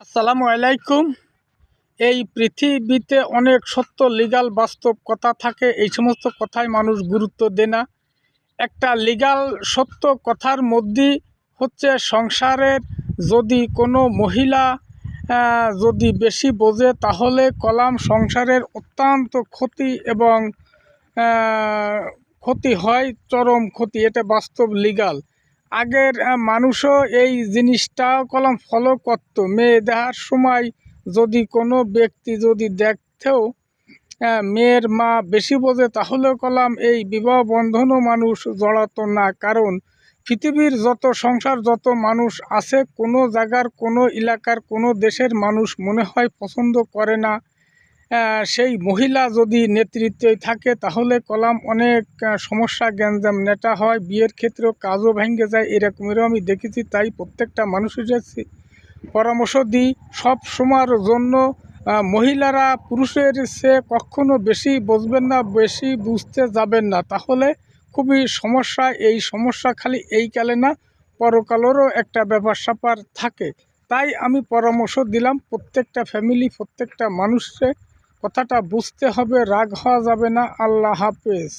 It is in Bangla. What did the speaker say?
আসসালামু আলাইকুম। এই পৃথিবীতে অনেক সত্য লিগ্যাল বাস্তব কথা থাকে, এই সমস্ত কথায় মানুষ গুরুত্ব দেয় না। একটা লিগ্যাল সত্য কথার মধ্যে হচ্ছে সংসারের যদি কোনো মহিলা যদি বেশি বোঝে তাহলে কলাম সংসারের অত্যন্ত ক্ষতি এবং ক্ষতি হয়, চরম ক্ষতি। এটা বাস্তব লিগ্যাল। আগের মানুষও এই জিনিসটা কলম ফলো করত। মেয়ে দেখার সময় যদি কোনো ব্যক্তি যদি দেখতেও মেয়ের মা বেশি বোঝে তাহলেও কলাম এই বিবাহ বন্ধনও মানুষ জড়াতো না। কারণ পৃথিবীর যত সংসার যত মানুষ আছে, কোনো জায়গার কোনো এলাকার কোনো দেশের মানুষ মনে হয় পছন্দ করে না সেই মহিলা যদি নেতৃত্বে থাকে, তাহলে কলাম অনেক সমস্যা গ্যাঞ্জাম নেটা হয়, বিয়ের ক্ষেত্রেও কাজও ভেঙে যায়। এরকমেরও আমি দেখেছি। তাই প্রত্যেকটা মানুষের পরামর্শ দিই, সব সময়ের জন্য মহিলারা পুরুষের চেয়ে কখনো বেশি বুঝবেন না, বেশি বুঝতে যাবেন না, তাহলে খুবই সমস্যা। এই সমস্যা খালি এই কালে না, পরকালেরও একটা ব্যাপার স্যাপার থাকে। তাই আমি পরামর্শ দিলাম প্রত্যেকটা ফ্যামিলি, প্রত্যেকটা মানুষকে কথাটা বুঝতে হবে, রাগ হওয়া যাবে না। আল্লাহ হাফেজ।